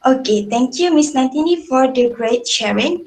Okay, thank you, Miss Nantini, for the great sharing.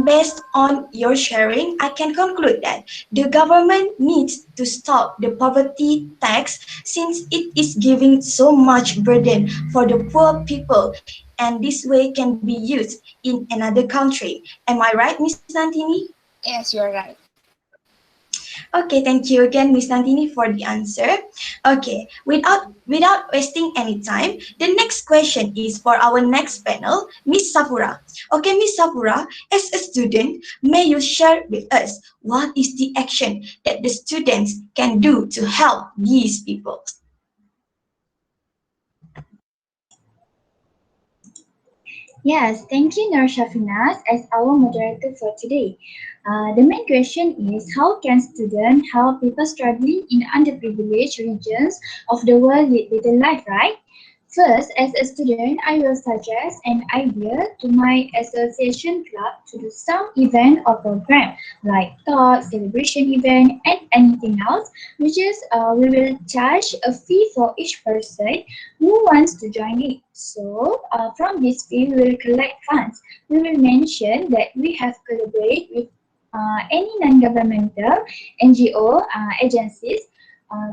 Based on your sharing, I can conclude that the government needs to stop the poverty tax since it is giving so much burden for the poor people, and this way can be used in another country. Am I right, Miss Nantini? Yes, you are right. Okay, thank you again, Miss Nandini, for the answer. Okay, without wasting any time, the next question is for our next panel, Miss Safura. Okay, Miss Safura, as a student, may you share with us what is the action that the students can do to help these people? Yes, thank you, Syafinaz, as our moderator for today. The main question is how can students help people struggling in underprivileged regions of the world lead better life, right? First, as a student, I will suggest an idea to my association club to do some event or program like talk, celebration event, and anything else, which is we will charge a fee for each person who wants to join it. So, from this fee, we will collect funds. We will mention that we have collaborated with any non-governmental NGO agencies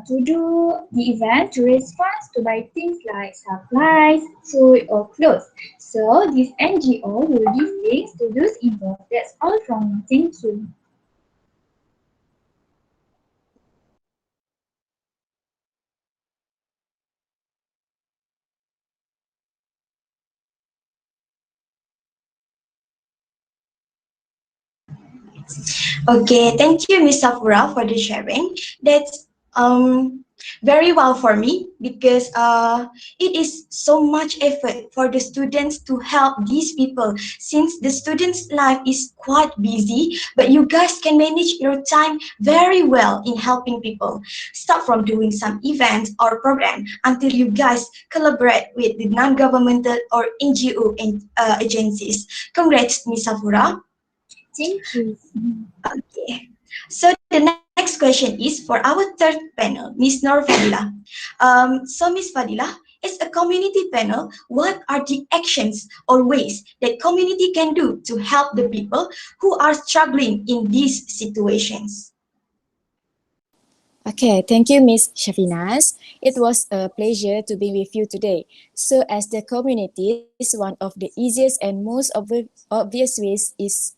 to do the event to raise funds to buy things like supplies, food, or clothes. So, this NGO will give things to those involved. That's all from me. Thank you. Okay, thank you, Miss Safura, for the sharing. That's very well for me because it is so much effort for the students to help these people since the students' life is quite busy, but you guys can manage your time very well in helping people. Start from doing some events or program until you guys collaborate with the non-governmental or NGO agencies. Congrats, Miss Safura. Thank you. Okay. So the next question is for our third panel, Miss Nur Fadila. So Miss Fadila, as a community panel, what are the actions or ways that community can do to help the people who are struggling in these situations? Okay, thank you, Miss Syafinaz. It was a pleasure to be with you today. So, as the communities, one of the easiest and most obvious ways is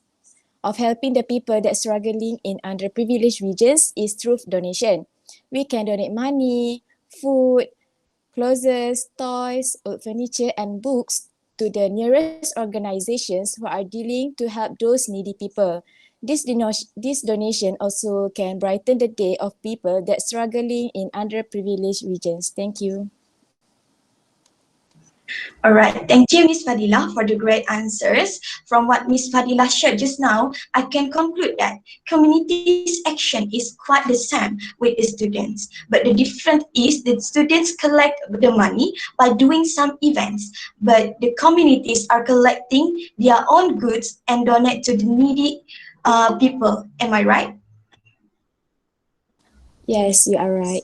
of helping the people that struggling in underprivileged regions is through donation. We can donate money, food, clothes, toys, old furniture, and books to the nearest organizations who are dealing to help those needy people. This donation also can brighten the day of people that struggling in underprivileged regions. Thank you. All right, thank you, Miss Fadila, for the great answers. From what Miss Fadila shared just now, I can conclude that community's action is quite the same with the students, but the difference is that students collect the money by doing some events, but the communities are collecting their own goods and donate to the needy people. Am I right? Yes, you are right.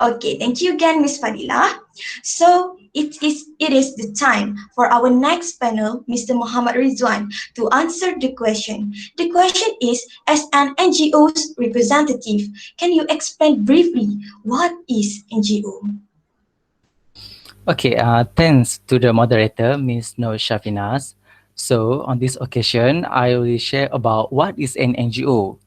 Okay, thank you again, Miss Fadila. So it is the time for our next panel, Mr. Mohamad Ridzuan, to answer the question. The question is, as an NGO's representative, can you explain briefly what is NGO? Okay, thanks to the moderator, Ms. Nur Syafinaz. So, on this occasion, I will share about what is an NGO.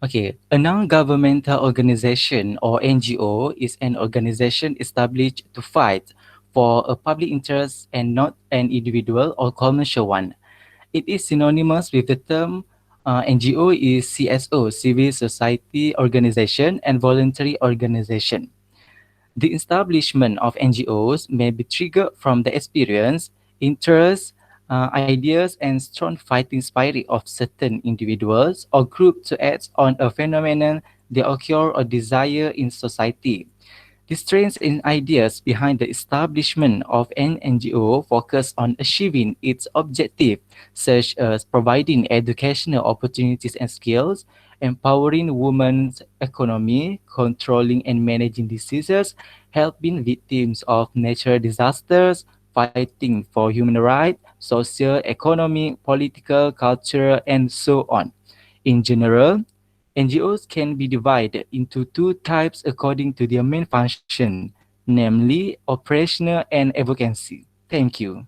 Okay, a non-governmental organization or NGO is an organization established to fight for a public interest and not an individual or commercial one. It is synonymous with the term NGO is CSO, Civil Society Organization and Voluntary Organization. The establishment of NGOs may be triggered from the experience, interests, ideas, and strong fighting spirit of certain individuals or groups to act on a phenomenon they occur or desire in society. The strengths and ideas behind the establishment of an NGO focus on achieving its objective, such as providing educational opportunities and skills, empowering women's economy, controlling and managing diseases, helping victims of natural disasters, fighting for human rights, social, economic, political, culture, and so on. In general, NGOs can be divided into two types according to their main function, namely operational and advocacy. Thank you.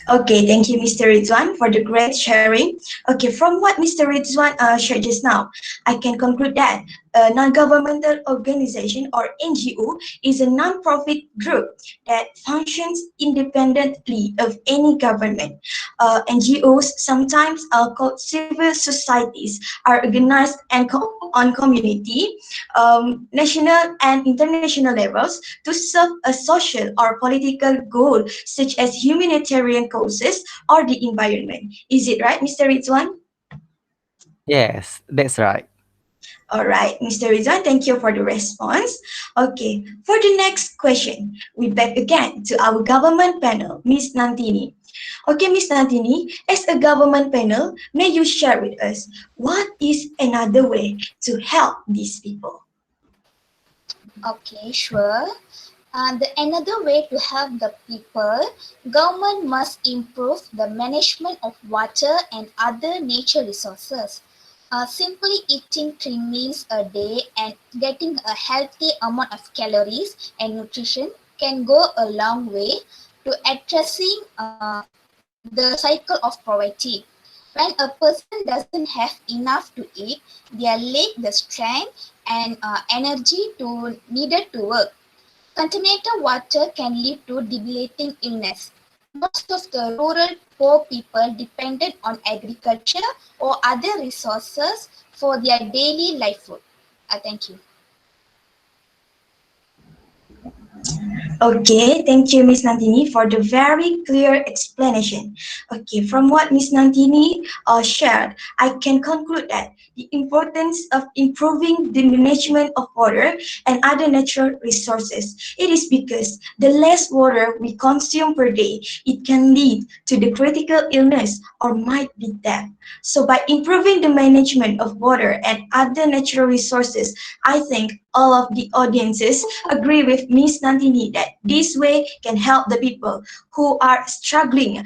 Okay, thank you, Mr. Ridzuan, for the great sharing. Okay, from what Mr. Ridzuan shared just now, I can conclude that a non-governmental organization or NGO is a non-profit group that functions independently of any government. NGOs, sometimes called civil societies, are organized and on community, national and international levels to serve a social or political goal such as humanitarian causes or the environment. Is it right, Mr. Rizwan? Yes, that's right. All right, Mr. Rizwan, thank you for the response. Okay, for the next question, we back again to our government panel, Miss Nantini. Okay, Miss Nantini, as a government panel, may you share with us what is another way to help these people? Okay, sure. Another way to help the people, government must improve the management of water and other nature resources. Simply eating 3 meals a day and getting a healthy amount of calories and nutrition can go a long way to addressing the cycle of poverty. When a person doesn't have enough to eat, they lack the strength and energy to needed to work. Contaminated water can lead to debilitating illness. Most of the rural poor people depended on agriculture or other resources for their daily livelihood. Thank you. Okay, thank you, Miss Nantini, for the very clear explanation. Okay, from what Miss Nantini shared, I can conclude that the importance of improving the management of water and other natural resources. It is because the less water we consume per day, it can lead to the critical illness or might be death. So by improving the management of water and other natural resources, I think all of the audiences agree with Miss Nantini that this way can help the people who are struggling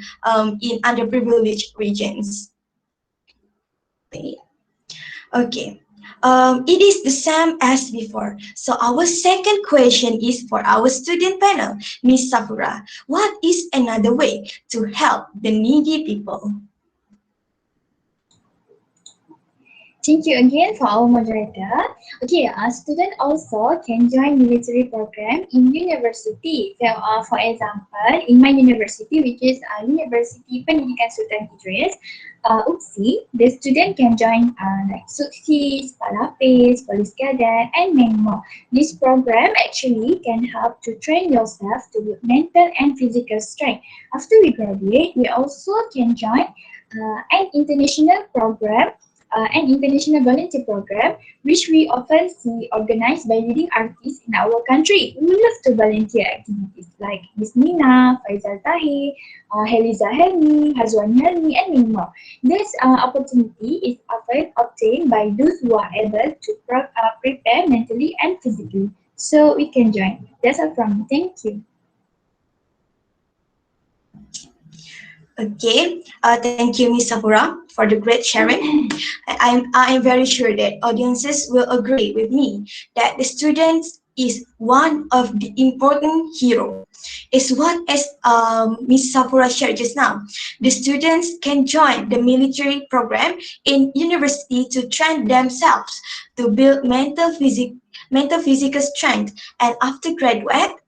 in underprivileged regions. Okay. It is the same as before. So our second question is for our student panel, Miss Safura. What is another way to help the needy people? Thank you again for our moderator. Okay, a student also can join military program in university. So, for example, in my university, which is University Pendidikan Sultan Idris, UPSI, the student can join like SUKSI, Palapis, Police Cadet, and many more. This program actually can help to train yourself to build mental and physical strength. After we graduate, we also can join an international program, an international volunteer program, which we often see organized by leading artists in our country who love to volunteer activities like Miss Nina, Faizal Tahir, Heliza Helmi, Hazwan Helmi, and many more. This opportunity is often obtained by those who are able to prepare mentally and physically. So we can join. That's all from me. Thank you. Okay, thank you, Ms. Safura, for the great sharing. I'm very sure that audiences will agree with me that the students is one of the important hero. Is what as Ms. Safura shared just now. The students can join the military program in university to train themselves to build mental physical strength, and after graduate,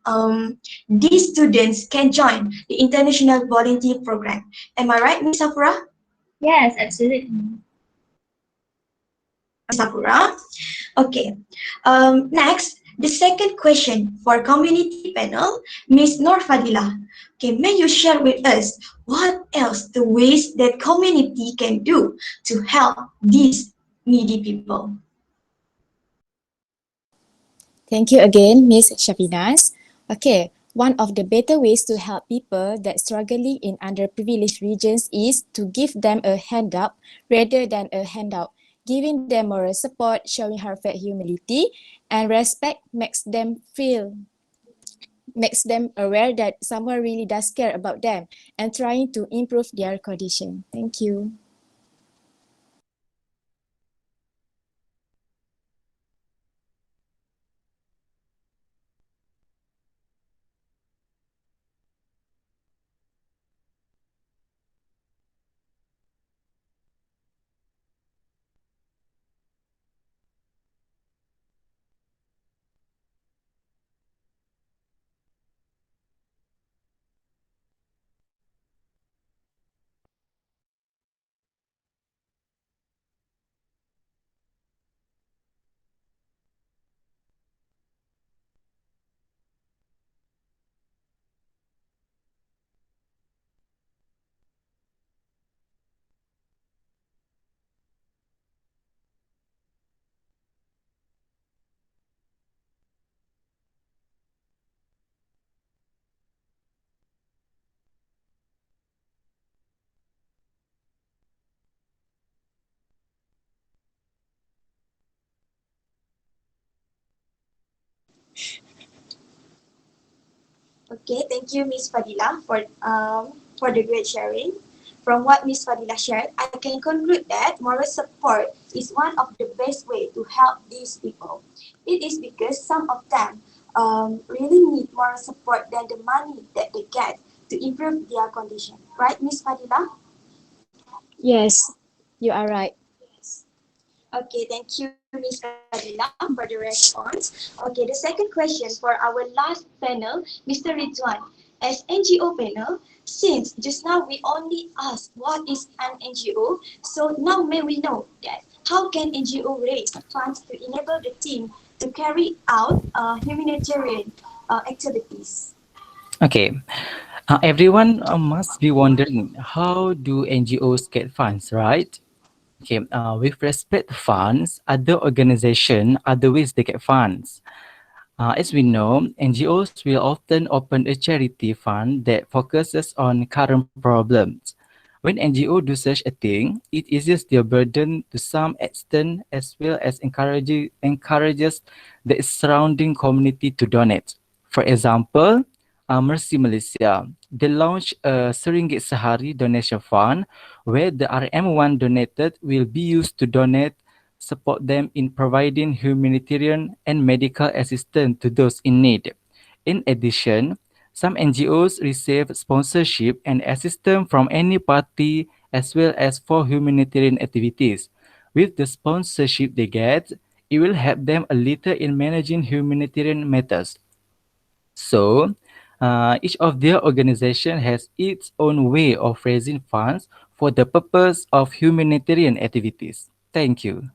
these students can join the international volunteer program. Am I right, Ms. Safura? Yes, absolutely. Sakura. Okay. Next, the second question for community panel, Ms. Nur Fadilah. Okay, may you share with us what else the ways that community can do to help these needy people? Thank you again, Miss Syafinaz. Okay, one of the better ways to help people that struggling in underprivileged regions is to give them a hand up rather than a handout. Giving them moral support, showing heartfelt humility and respect makes them feel makes them aware that someone really does care about them and trying to improve their condition. Thank you. Okay, thank you, Miss Fadila, for the great sharing. From what Miss Fadila shared, I can conclude that moral support is one of the best way to help these people. It is because some of them really need moral support than the money that they get to improve their condition. Right, Miss Fadila? Yes, you are right. Okay, thank you, Miss Fadila, for the response. Okay, the second question for our last panel, Mr. Ridwan. As NGO panel, since just now we only asked what is an NGO, so now may we know that how can NGO raise funds to enable the team to carry out humanitarian activities? Okay, everyone must be wondering, how do NGOs get funds, right? Okay, with respect to funds, other organizations, other ways they get funds. As we know, NGOs will often open a charity fund that focuses on current problems. When NGO do such a thing, it eases their burden to some extent as well as encourages the surrounding community to donate. For example, Mercy Malaysia, they launched a RM Sehari donation fund where the RM1 donated will be used to donate support them in providing humanitarian and medical assistance to those in need. In addition, some NGOs receive sponsorship and assistance from any party as well as for humanitarian activities. With the sponsorship they get, it will help them a little in managing humanitarian matters. So, each of their organization has its own way of raising funds for the purpose of humanitarian activities. Thank you.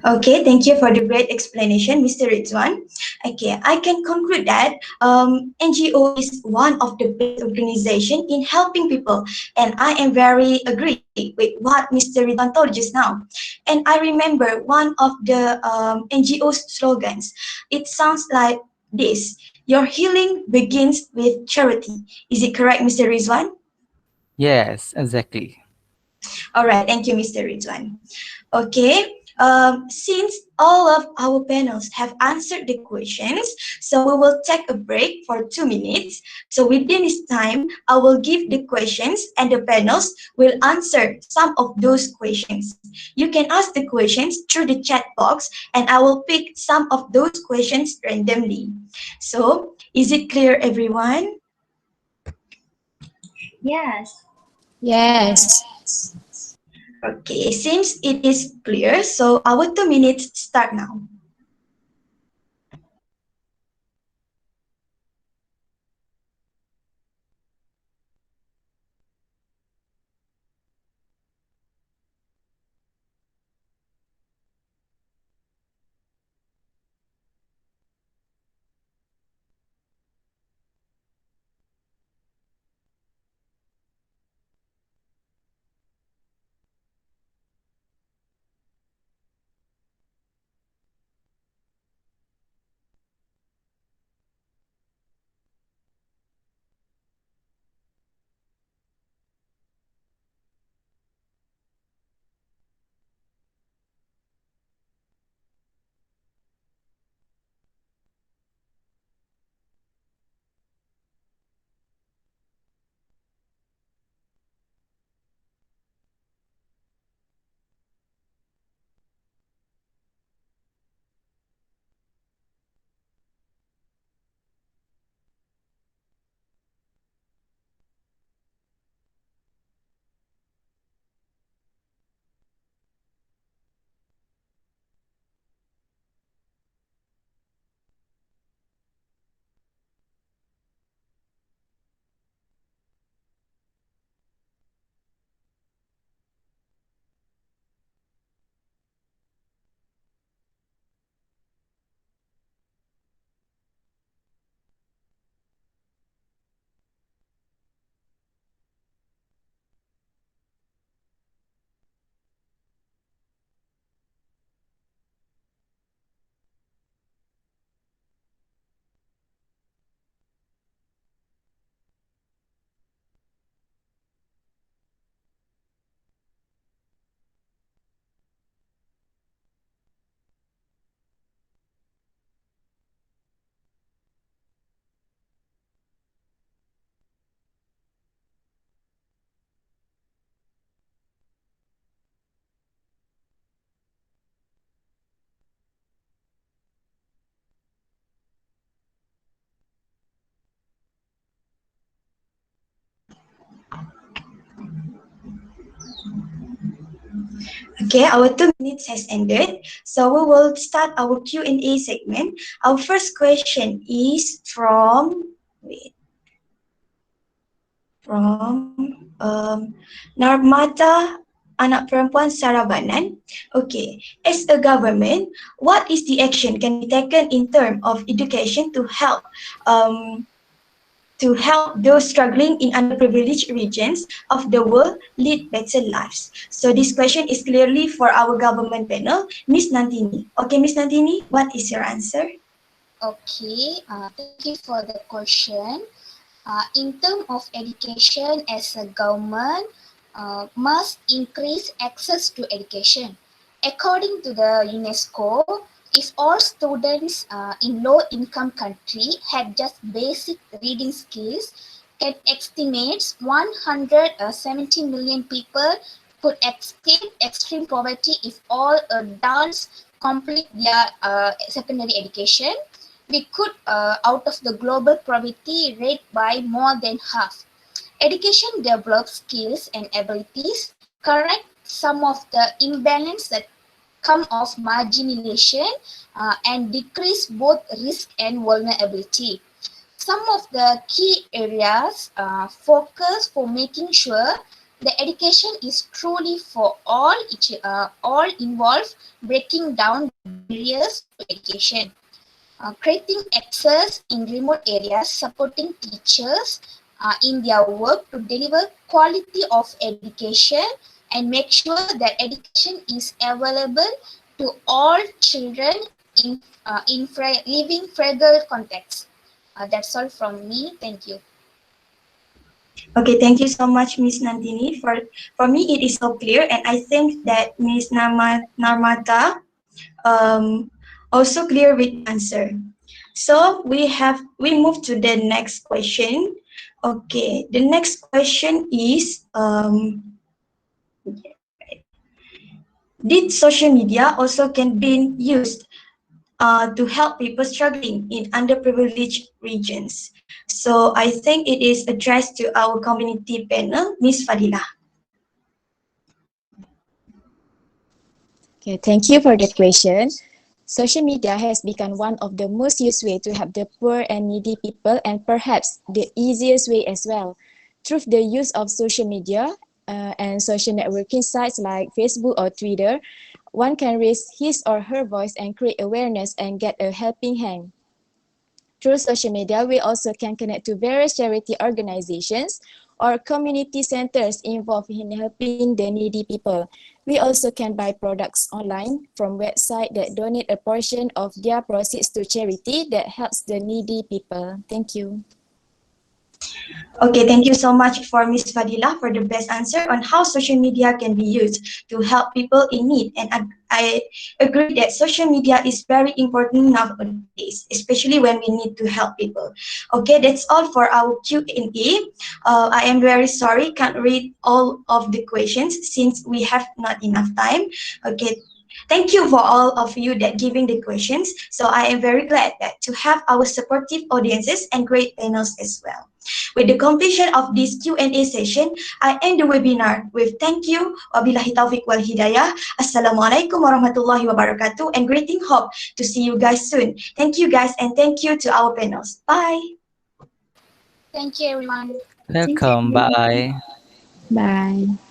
Okay, thank you for the great explanation, Mr. Rizwan. Okay, I can conclude that NGO is one of the best organization in helping people, and I am very agree with what Mr. Rizwan told just now. And I remember one of the NGO's slogans. It sounds like this: "Your healing begins with charity." Is it correct, Mr. Rizwan? Yes, exactly. All right, thank you, Mr. Rizwan. Okay, since all of our panels have answered the questions, so we will take a break for 2 minutes. So within this time, I will give the questions and the panels will answer some of those questions. You can ask the questions through the chat box and I will pick some of those questions randomly. So is it clear, everyone? Yes. Yes. Okay, seems it is clear. So our 2 minutes start now. Okay, our 2 minutes has ended. So we will start our Q&A segment. Our first question is from Narmata Anak Perempuan Sarabanan. Okay, as a government, what is the action can be taken in terms of education um, to help those struggling in underprivileged regions of the world lead better lives? So this question is clearly for our government panel, Miss Nantini. Okay, Miss Nantini, what is your answer? Okay, thank you for the question. In terms of education, as a government must increase access to education. According to the UNESCO, if all students in low-income country had just basic reading skills, can estimate 170 million people could escape extreme poverty if all adults complete their secondary education. We could out of the global poverty rate by more than half. Education develops skills and abilities, correct some of the imbalance that come of marginalization, and decrease both risk and vulnerability. Some of the key areas focus for making sure the education is truly for all involved, breaking down the barriers to education. Creating access in remote areas, supporting teachers in their work to deliver quality of education and make sure that education is available to all children in living fragile contexts. That's all from me. Thank you. Okay, thank you so much, Miss Nantini. For me, it is so clear, and I think that Miss Narmata also clear with answer. So we move to the next question. Okay, the next question is did social media also can be used to help people struggling in underprivileged regions? So I think it is addressed to our community panel, Miss Fadilah. Okay, thank you for the question. Social media has become one of the most used way to help the poor and needy people, and perhaps the easiest way as well. Through the use of social media and social networking sites like Facebook or Twitter, one can raise his or her voice and create awareness and get a helping hand. Through social media, we also can connect to various charity organizations or community centers involved in helping the needy people. We also can buy products online from websites that donate a portion of their proceeds to charity that helps the needy people. Thank you. Okay, thank you so much for Miss Fadila for the best answer on how social media can be used to help people in need. And I agree that social media is very important nowadays, especially when we need to help people. Okay, that's all for our Q&A. I am very sorry, can't read all of the questions since we have not enough time. Okay, thank you for all of you that giving the questions. So I am very glad that to have our supportive audiences and great panels as well. With the completion of this Q&A session, I end the webinar with thank you, wabillahi taufiq wal hidayah, assalamualaikum warahmatullahi wabarakatuh, and greeting hope to see you guys soon. Thank you guys, and thank you to our panels. Bye. Thank you, everyone. Thank Welcome. you. Bye. Bye.